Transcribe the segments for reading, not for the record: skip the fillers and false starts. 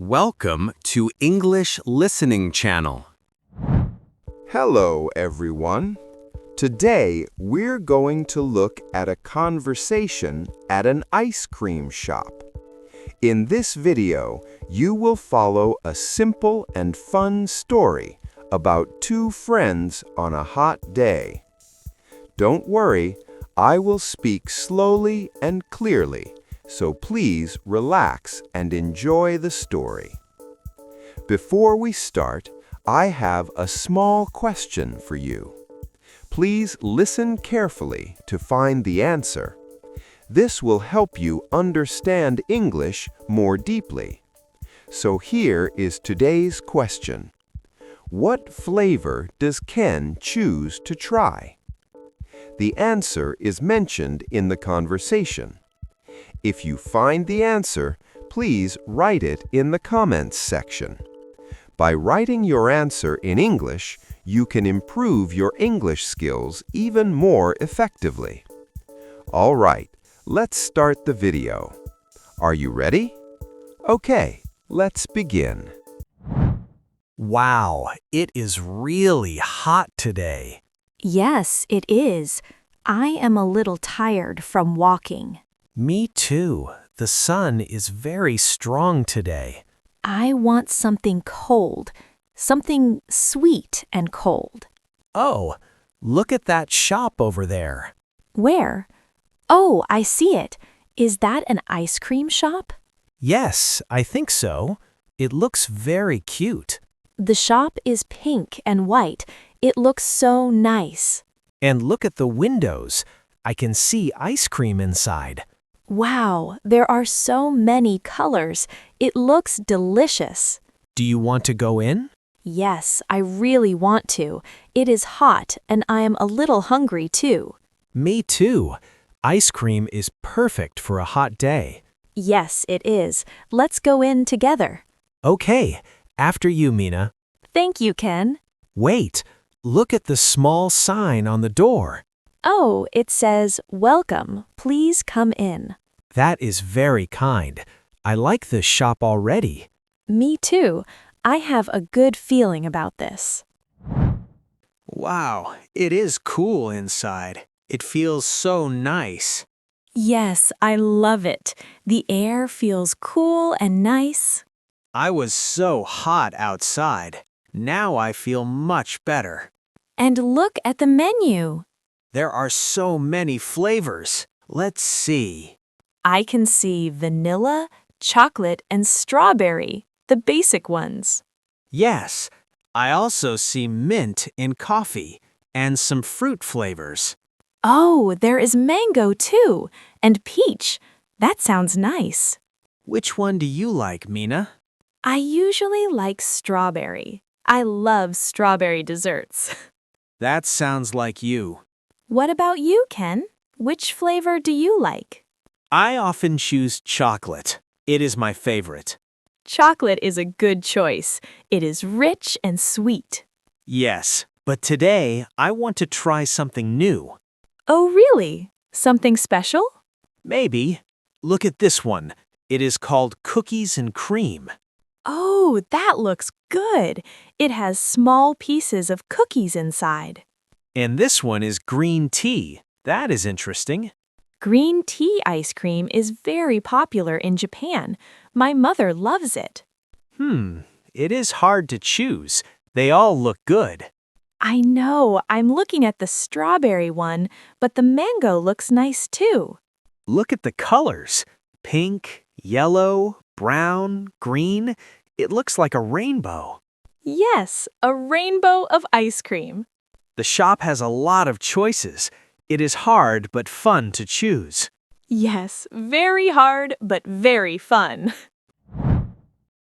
Welcome to English Listening Channel. Hello, everyone. Today, we're going to look at a conversation at an ice cream shop. In this video, you will follow a simple and fun story about two friends on a hot day. Don't worry, I will speak slowly and clearly, so please relax and enjoy the story. Before we start, I have a small question for you. Please listen carefully to find the answer. This will help you understand English more deeply. So here is today's question. What flavor does Ken choose to try? The answer is mentioned in the conversation. If you find the answer, please write it in the comments section. By writing your answer in English, you can improve your English skills even more effectively. All right, let's start the video. Are you ready? Okay, let's begin. Wow, it is really hot today. Yes, it is. I am a little tired from walking. Me too. The sun is very strong today. I want something cold, something sweet and cold. Oh, look at that shop over there. Where? Oh, I see it. Is that an ice cream shop? Yes, I think so. It looks very cute. The shop is pink and white. It looks so nice. And look at the windows. I can see ice cream inside. Wow, there are so many colors. It looks delicious. Do you want to go in? Yes, I really want to. It is hot and I am a little hungry too. Me too. Ice cream is perfect for a hot day. Yes, it is. Let's go in together. Okay, after you, Mina. Thank you, Ken. Wait, look at the small sign on the door. Oh, it says, "Welcome. Please come in." That is very kind. I like this shop already. Me too. I have a good feeling about this. Wow, it is cool inside. It feels so nice. Yes, I love it. The air feels cool and nice. I was so hot outside. Now I feel much better. And look at the menu. There are so many flavors. Let's see. I can see vanilla, chocolate, and strawberry, the basic ones. Yes, I also see mint in coffee and some fruit flavors. Oh, there is mango too, and peach. That sounds nice. Which one do you like, Mina? I usually like strawberry. I love strawberry desserts. That sounds like you. What about you, Ken? Which flavor do you like? I often choose chocolate. It is my favorite. Chocolate is a good choice. It is rich and sweet. Yes, but today I want to try something new. Oh, really? Something special? Maybe. Look at this one. It is called cookies and cream. Oh, that looks good. It has small pieces of cookies inside. And this one is green tea. That is interesting. Green tea ice cream is very popular in Japan. My mother loves it. It is hard to choose. They all look good. I know, I'm looking at the strawberry one, but the mango looks nice too. Look at the colors. Pink, yellow, brown, green. It looks like a rainbow. Yes, a rainbow of ice cream. The shop has a lot of choices. It is hard but fun to choose. Yes, very hard, but very fun.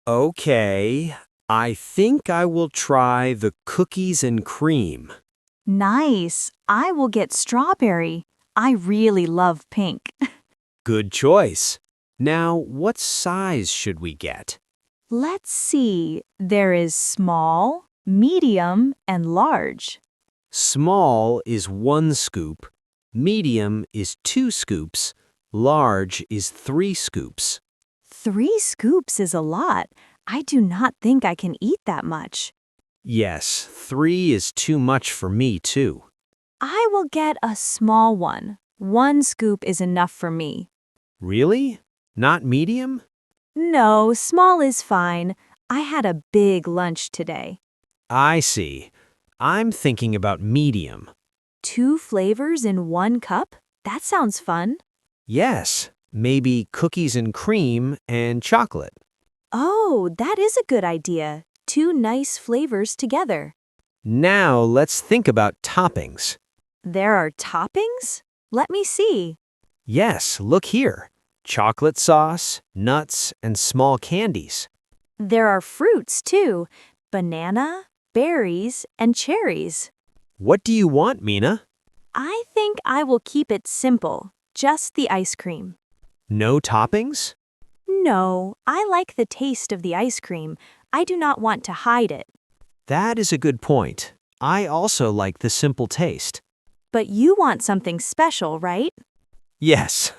Okay, I think I will try the cookies and cream. Nice. I will get strawberry. I really love pink. Good choice. Now, what size should we get? Let's see. There is small, medium, and large. Small is 1 scoop, medium is 2 scoops, large is 3 scoops. 3 scoops is a lot. I do not think I can eat that much. Yes, 3 is too much for me, too. I will get a small one. 1 scoop is enough for me. Really? Not medium? No, small is fine. I had a big lunch today. I see. I'm thinking about medium. 2 flavors in 1 cup? That sounds fun. Yes, maybe cookies and cream and chocolate. Oh, that is a good idea. 2 nice flavors together. Now let's think about toppings. There are toppings? Let me see. Yes, look here. Chocolate sauce, nuts, and small candies. There are fruits too. Banana, berries, and cherries. What do you want, Mina? I think I will keep it simple. Just the ice cream. No toppings? No, I like the taste of the ice cream. I do not want to hide it. That is a good point. I also like the simple taste. But you want something special, right? Yes,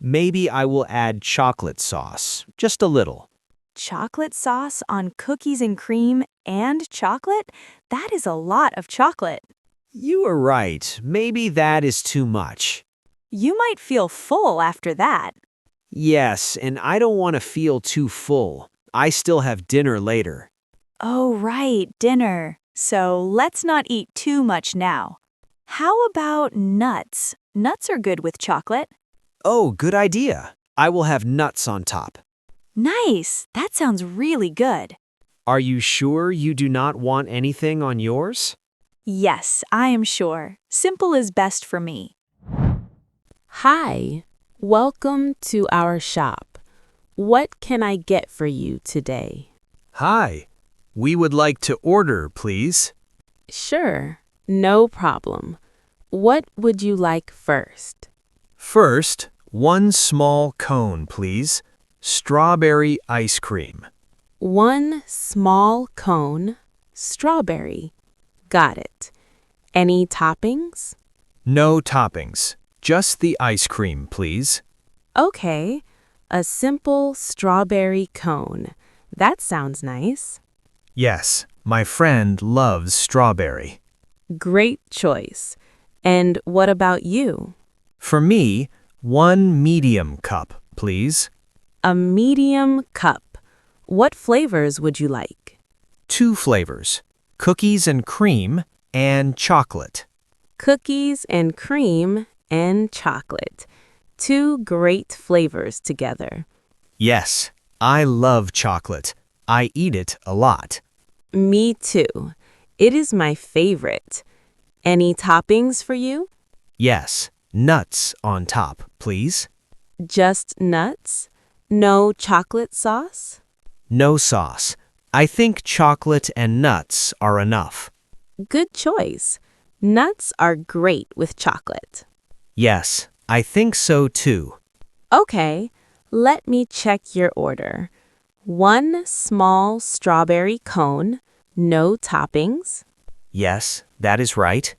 maybe I will add chocolate sauce, just a little. Chocolate sauce on cookies and cream and chocolate? That is a lot of chocolate. You are right. Maybe that is too much. You might feel full after that. Yes, and I don't want to feel too full. I still have dinner later. Oh, right, dinner. So let's not eat too much now. How about nuts? Nuts are good with chocolate. Oh, good idea. I will have nuts on top. Nice. That sounds really good. Are you sure you do not want anything on yours? Yes, I am sure. Simple is best for me. Hi, welcome to our shop. What can I get for you today? Hi. We would like to order, please. Sure, no problem. What would you like first? First, 1 small cone, please. Strawberry ice cream. 1 small cone, strawberry. Got it. Any toppings? No toppings. Just the ice cream, please. Okay, a simple strawberry cone. That sounds nice. Yes, my friend loves strawberry. Great choice. And what about you? For me, 1 medium cup, please. A medium cup. What flavors would you like? 2 flavors, cookies and cream and chocolate. Cookies and cream and chocolate. 2 great flavors together. Yes, I love chocolate. I eat it a lot. Me too. It is my favorite. Any toppings for you? Yes, nuts on top, please. Just nuts? No chocolate sauce? No sauce. I think chocolate and nuts are enough. Good choice. Nuts are great with chocolate. Yes, I think so too. Okay, let me check your order. 1 small strawberry cone, no toppings, Yes, that is right.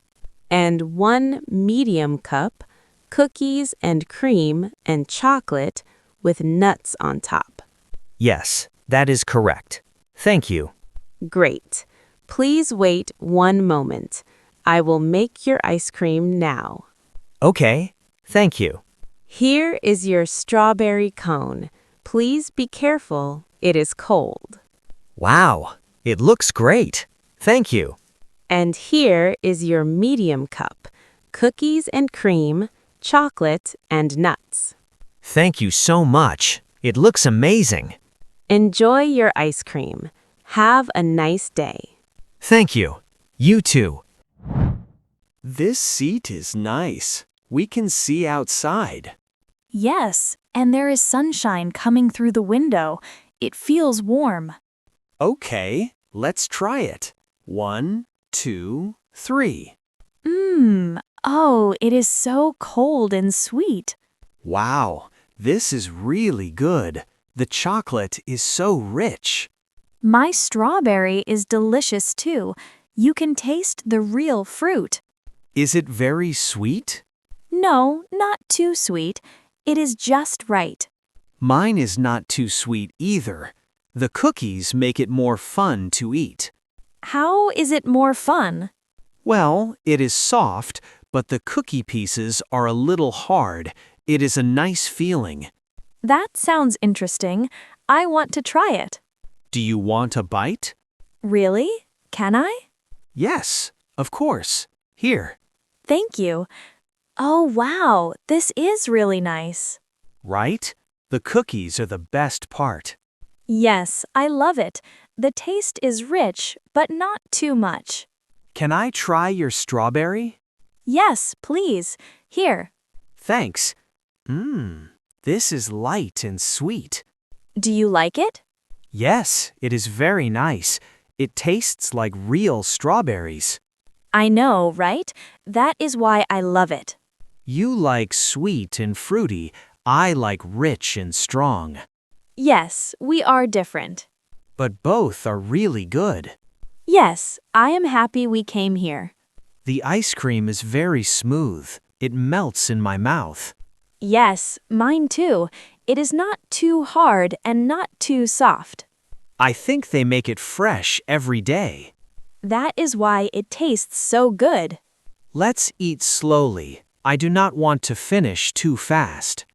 and 1 medium cup, cookies and cream and chocolate with nuts on top. Yes, that is correct. Thank you. Great. Please wait 1 moment. I will make your ice cream now. Okay, thank you. Here is your strawberry cone. Please be careful. It is cold. Wow, it looks great. Thank you. And here is your medium cup, cookies and cream, chocolate, and nuts. Thank you so much. It looks amazing. Enjoy your ice cream. Have a nice day. Thank you. You too. This seat is nice. We can see outside. Yes, and there is sunshine coming through the window. It feels warm. Okay, let's try it. 1, 2, 3. Oh, it is so cold and sweet. Wow, this is really good. The chocolate is so rich. My strawberry is delicious too. You can taste the real fruit. Is it very sweet? No, not too sweet. It is just right. Mine is not too sweet either. The cookies make it more fun to eat. How is it more fun? Well, it is soft, but the cookie pieces are a little hard. It is a nice feeling. That sounds interesting. I want to try it. Do you want a bite? Really? Can I? Yes, of course. Here. Thank you. Oh, wow. This is really nice. Right? The cookies are the best part. Yes, I love it. The taste is rich, but not too much. Can I try your strawberry? Yes, please. Here. Thanks. This is light and sweet. Do you like it? Yes, it is very nice. It tastes like real strawberries. I know, right? That is why I love it. You like sweet and fruity. I like rich and strong. Yes, we are different. But both are really good. Yes, I am happy we came here. The ice cream is very smooth. It melts in my mouth. Yes, mine too. It is not too hard and not too soft. I think they make it fresh every day. That is why it tastes so good. Let's eat slowly. I do not want to finish too fast.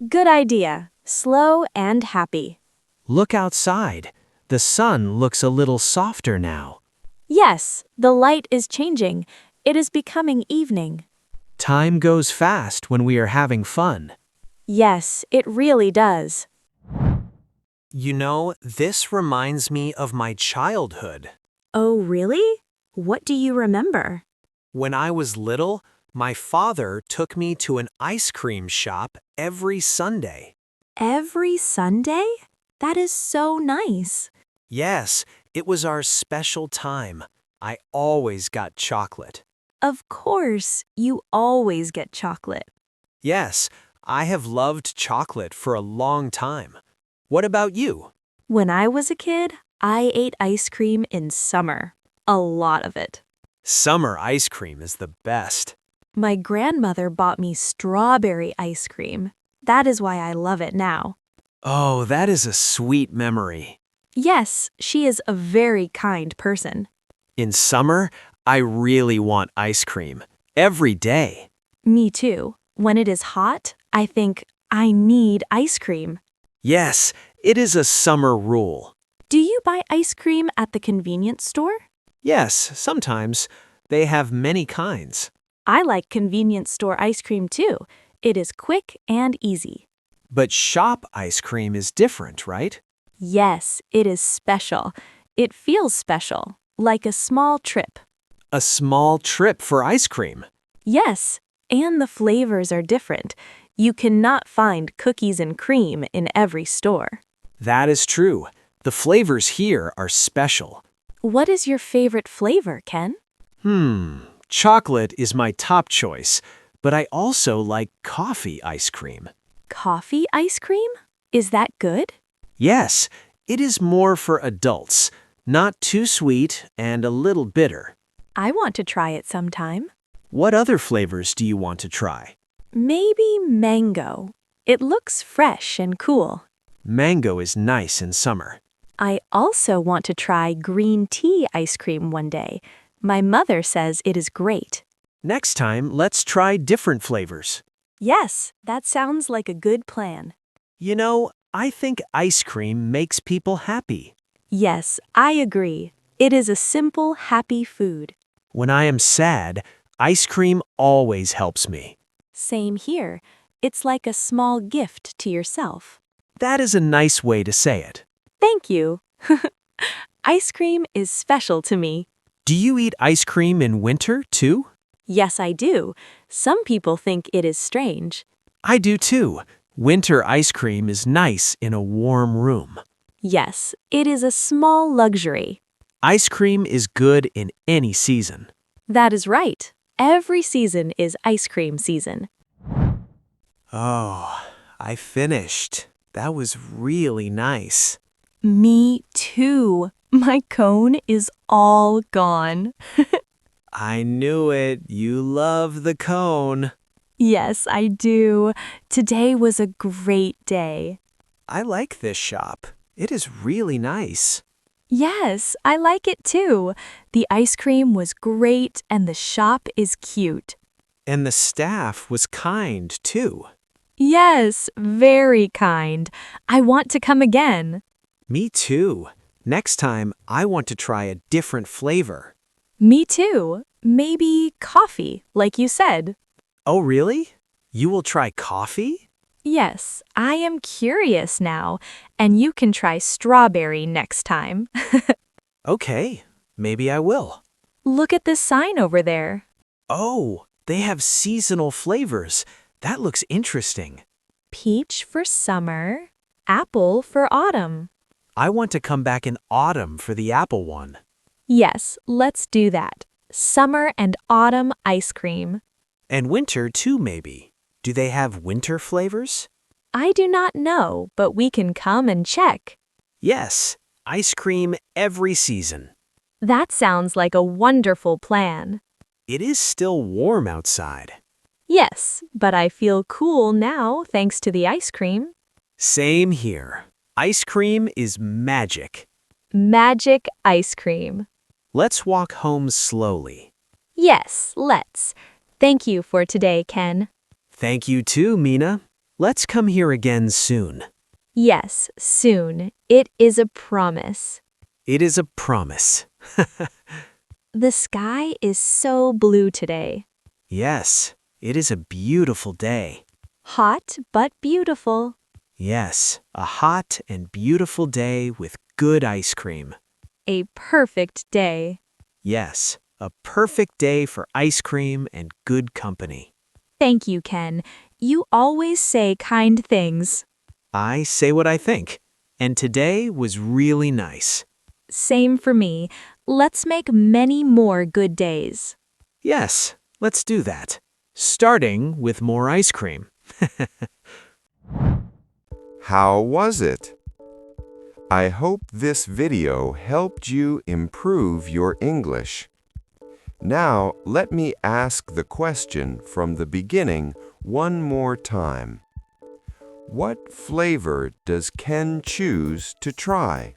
Good idea. Slow and happy. Look outside. The sun looks a little softer now. Yes, the light is changing. It is becoming evening. Time goes fast when we are having fun. Yes, it really does. You know, this reminds me of my childhood. Oh, really? What do you remember? When I was little, my father took me to an ice cream shop every Sunday. Every Sunday? That is so nice. Yes, it was our special time. I always got chocolate. Of course, you always get chocolate. Yes, I have loved chocolate for a long time. What about you? When I was a kid, I ate ice cream in summer. A lot of it. Summer ice cream is the best. My grandmother bought me strawberry ice cream. That is why I love it now. Oh, that is a sweet memory. Yes, she is a very kind person. In summer, I really want ice cream. Every day. Me too. When it is hot, I think, I need ice cream. Yes, it is a summer rule. Do you buy ice cream at the convenience store? Yes, sometimes. They have many kinds. I like convenience store ice cream too. It is quick and easy. But shop ice cream is different, right? Yes, it is special. It feels special, like a small trip. A small trip for ice cream. Yes, and the flavors are different. You cannot find cookies and cream in every store. That is true. The flavors here are special. What is your favorite flavor, Ken? Chocolate is my top choice, but I also like coffee ice cream. Coffee ice cream? Is that good? Yes, it is more for adults, not too sweet and a little bitter. I want to try it sometime. What other flavors do you want to try? Maybe mango. It looks fresh and cool. Mango is nice in summer. I also want to try green tea ice cream one day. My mother says it is great. Next time, let's try different flavors. Yes, that sounds like a good plan. You know, I think ice cream makes people happy. Yes, I agree. It is a simple, happy food. When I am sad, ice cream always helps me. Same here. It's like a small gift to yourself. That is a nice way to say it. Thank you. Ice cream is special to me. Do you eat ice cream in winter, too? Yes, I do. Some people think it is strange. I do, too. Winter ice cream is nice in a warm room. Yes, it is a small luxury. Ice cream is good in any season. That is right. Every season is ice cream season. Oh, I finished. That was really nice. Me too. My cone is all gone. I knew it. You love the cone. Yes, I do. Today was a great day. I like this shop. It is really nice. Yes, I like it too. The ice cream was great and the shop is cute. And the staff was kind, too. Yes, very kind. I want to come again. Me too. Next time, I want to try a different flavor. Me too. Maybe coffee, like you said. Oh, really? You will try coffee? Yes, I am curious now, and you can try strawberry next time. Okay, maybe I will. Look at this sign over there. Oh, they have seasonal flavors. That looks interesting. Peach for summer, apple for autumn. I want to come back in autumn for the apple one. Yes, let's do that. Summer and autumn ice cream. And winter too, maybe. Do they have winter flavors? I do not know, but we can come and check. Yes, ice cream every season. That sounds like a wonderful plan. It is still warm outside. Yes, but I feel cool now thanks to the ice cream. Same here. Ice cream is magic. Magic ice cream. Let's walk home slowly. Yes, let's. Thank you for today, Ken. Thank you too, Mina. Let's come here again soon. Yes, soon. It is a promise. It is a promise. The sky is so blue today. Yes, it is a beautiful day. Hot but beautiful. Yes, a hot and beautiful day with good ice cream. A perfect day. Yes, a perfect day for ice cream and good company. Thank you, Ken. You always say kind things. I say what I think, and today was really nice. Same for me. Let's make many more good days. Yes, let's do that. Starting with more ice cream. How was it? I hope this video helped you improve your English. Now, let me ask the question from the beginning one more time. What flavor does Ken choose to try?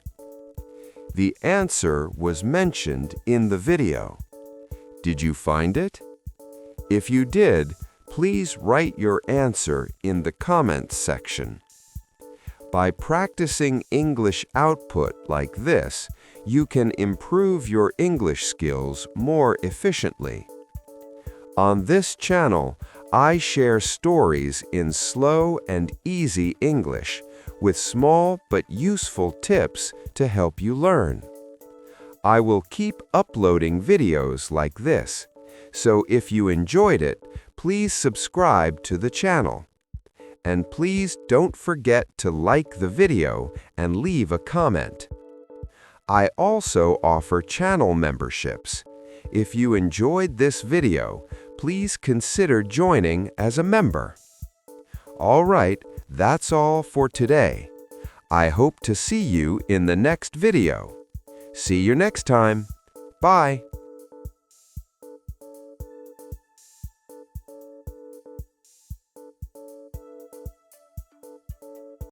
The answer was mentioned in the video. Did you find it? If you did, please write your answer in the comments section. By practicing English output like this, you can improve your English skills more efficiently. On this channel, I share stories in slow and easy English with small but useful tips to help you learn. I will keep uploading videos like this, so if you enjoyed it, please subscribe to the channel. And please don't forget to like the video and leave a comment. I also offer channel memberships. If you enjoyed this video, please consider joining as a member. All right, that's all for today. I hope to see you in the next video. See you next time. Bye.